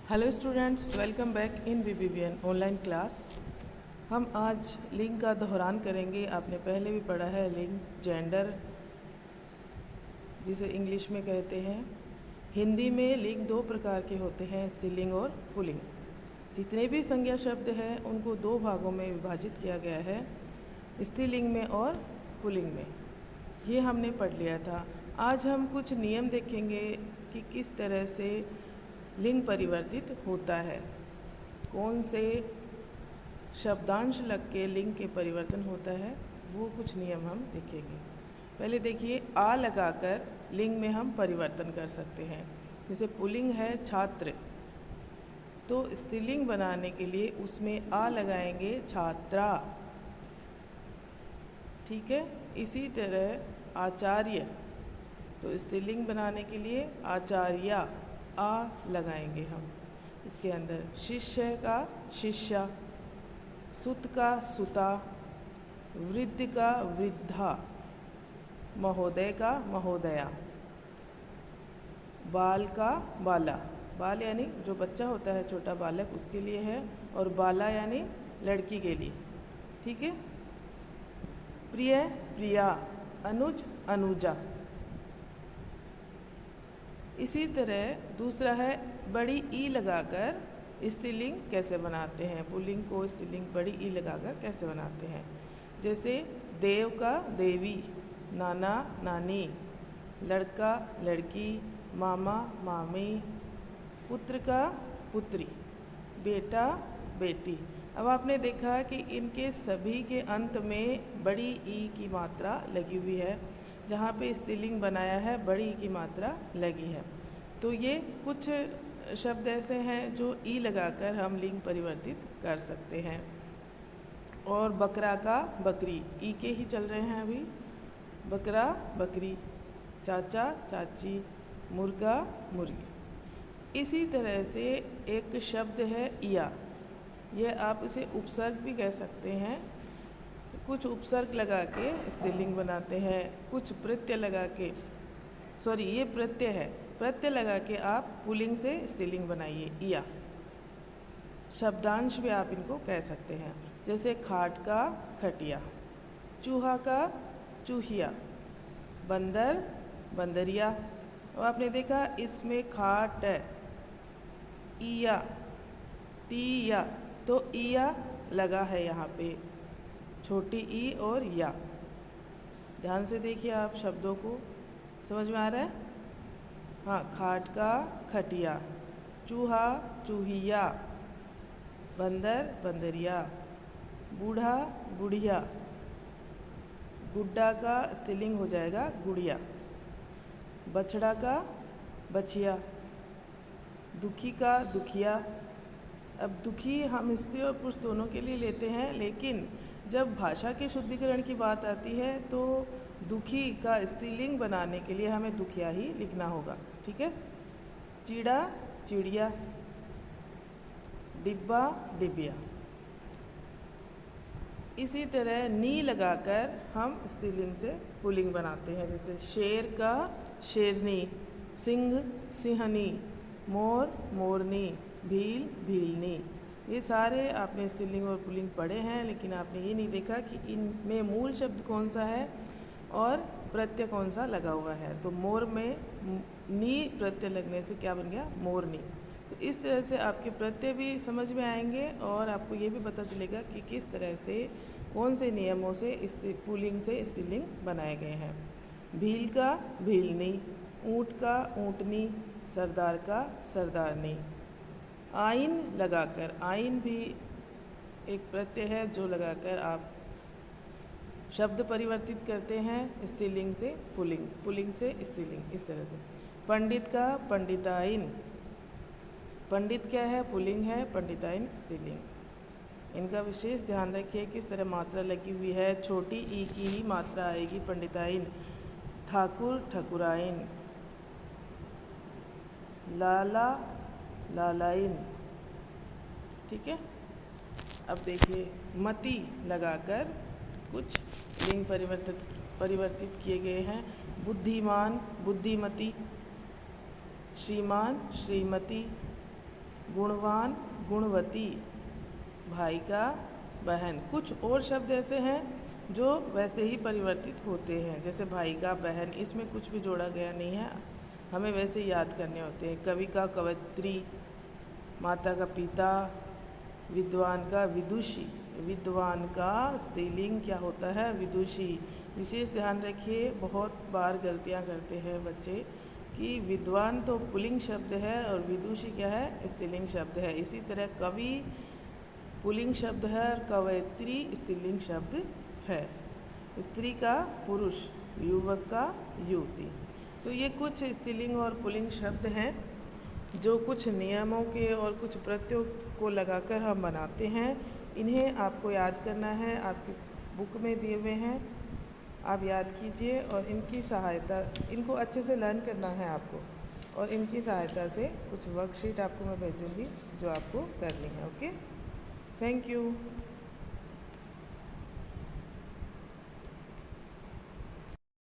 Hello students, welcome back in BBBN online class. हम आज लिंग का दोहरान करेंगे। आपने पहले भी पढ़ा है लिंग, जेंडर जिसे इंग्लिश में कहते हैं। हिंदी में लिंग दो प्रकार के होते हैं, स्त्रीलिंग और पुल्लिंग। जितने भी संज्ञा शब्द हैं उनको दो भागों में विभाजित किया गया है, स्त्रीलिंग में और पुल्लिंग में। ये हमने पढ़ लिया था। आज हम कुछ नियम देखेंगे कि किस तरह से लिंग परिवर्तित होता है, कौन से शब्दांश लग के लिंग के परिवर्तन होता है, वो कुछ नियम हम देखेंगे। पहले देखिए, आ लगाकर लिंग में हम परिवर्तन कर सकते हैं। जैसे पुल्लिंग है छात्र, तो स्त्रीलिंग बनाने के लिए उसमें आ लगाएंगे छात्रा। ठीक है। इसी तरह आचार्य, तो स्त्रीलिंग बनाने के लिए आचार्या आ लगाएंगे हम इसके अंदर। शिष्य का शिष्या, सुत का सुता, वृद्ध का वृद्धा, महोदय का महोदया, बाल का बाला। बाल यानी जो बच्चा होता है, छोटा बालक, उसके लिए है, और बाला यानी लड़की के लिए। ठीक है। प्रिय प्रिया, अनुज अनुजा। इसी तरह दूसरा है बड़ी ई लगाकर स्त्रीलिंग कैसे बनाते हैं। पुल्लिंग को स्त्रीलिंग बड़ी ई लगाकर कैसे बनाते हैं। जैसे देव का देवी, नाना नानी, लड़का लड़की, मामा मामी, पुत्र का पुत्री, बेटा बेटी। अब आपने देखा कि इनके सभी के अंत में बड़ी ई की मात्रा लगी हुई है। जहाँ पे स्त्रीलिंग बनाया है बड़ी ई की मात्रा लगी है। तो ये कुछ शब्द ऐसे हैं जो ई लगाकर हम लिंग परिवर्तित कर सकते हैं। और बकरा का बकरी, ई के ही चल रहे हैं अभी। बकरा बकरी, चाचा चाची, मुर्गा मुर्गी। इसी तरह से एक शब्द है इया, यह आप इसे उपसर्ग भी कह सकते हैं। कुछ उपसर्ग लगा के स्त्रीलिंग बनाते हैं, कुछ प्रत्यय लगा के, सॉरी ये प्रत्यय है, प्रत्यय लगा के आप पुल्लिंग से स्त्रीलिंग बनाइए इया। शब्दांश भी आप इनको कह सकते हैं। जैसे खाट का खटिया, चूहा का चूहिया, बंदर बंदरिया। और आपने देखा इसमें खाट इया टीया, तो इया लगा है यहाँ पे, छोटी ई और या। ध्यान से देखिए आप शब्दों को, समझ में आ रहा है। हाँ, खाट का खटिया, चूहा चूहिया, बंदर बंदरिया, बूढ़ा बुढ़िया, गुड्डा का स्त्रीलिंग हो जाएगा गुड़िया, बछड़ा का बछिया, दुखी का दुखिया। अब दुखी हम स्त्री और पुरुष दोनों के लिए लेते हैं, लेकिन जब भाषा के शुद्धिकरण की बात आती है तो दुखी का स्त्रीलिंग बनाने के लिए हमें दुखिया ही लिखना होगा। ठीक है। चिड़ा चिड़िया, डिब्बा डिबिया। इसी तरह नी लगाकर हम स्त्रीलिंग से पुल्लिंग बनाते हैं। जैसे शेर का शेरनी, सिंह सिंहनी, मोर मोरनी, भील भीलनी। ये सारे आपने स्त्रीलिंग और पुल्लिंग पढ़े हैं, लेकिन आपने ये नहीं देखा कि इनमें मूल शब्द कौन सा है और प्रत्यय कौन सा लगा हुआ है। तो मोर में नी प्रत्यय लगने से क्या बन गया, मोरनी। तो इस तरह से आपके प्रत्यय भी समझ में आएंगे और आपको ये भी पता चलेगा कि किस तरह से, कौन से नियमों से पुल्लिंग से स्त्रीलिंग बनाए गए हैं। भील का भीलनी, ऊँट का ऊँटनी, सरदार का सरदारनी। आइन लगाकर, आइन भी एक प्रत्यय है जो लगाकर आप शब्द परिवर्तित करते हैं स्त्रीलिंग से पुल्लिंग, पुल्लिंग से स्त्रीलिंग, इस तरह से। पंडित का पंडिताइन, पंडित क्या है, पुल्लिंग है, पंडिताइन स्त्रीलिंग। इनका विशेष ध्यान रखिए किस तरह मात्रा लगी हुई है। छोटी ई की ही मात्रा आएगी पंडिताइन। ठाकुर ठकुराइन, लाला लालाइन। ठीक है। अब देखिए, मति लगाकर कुछ लिंग परिवर्तित किए गए हैं। बुद्धिमान बुद्धिमती, श्रीमान श्रीमती, गुणवान, गुणवती, भाई का बहन। कुछ और शब्द ऐसे हैं जो वैसे ही परिवर्तित होते हैं, जैसे भाई का बहन, इसमें कुछ भी जोड़ा गया नहीं है, हमें वैसे ही याद करने होते हैं। कवि का कवयित्री, माता का पिता, विद्वान का विदुषी। विद्वान का स्त्रीलिंग क्या होता है? विदुषी। विशेष ध्यान रखिए, बहुत बार गलतियां करते हैं बच्चे कि विद्वान तो पुल्लिंग शब्द है और विदुषी क्या है? स्त्रीलिंग शब्द है। इसी तरह कवि पुल्लिंग शब्द है और कवयित्री स्त्रीलिंग शब्द है। स्त्री का पुरुष, युवक का युवती। तो ये कुछ स्त्रीलिंग और पुल्लिंग शब्द हैं जो कुछ नियमों के और कुछ प्रत्ययों को लगाकर हम बनाते हैं। इन्हें आपको याद करना है, आपकी बुक में दिए हुए हैं, आप याद कीजिए और इनकी सहायता, इनको अच्छे से लर्न करना है आपको, और इनकी सहायता से कुछ वर्कशीट आपको मैं भेजूँगी जो आपको करनी है। Okay, thank you.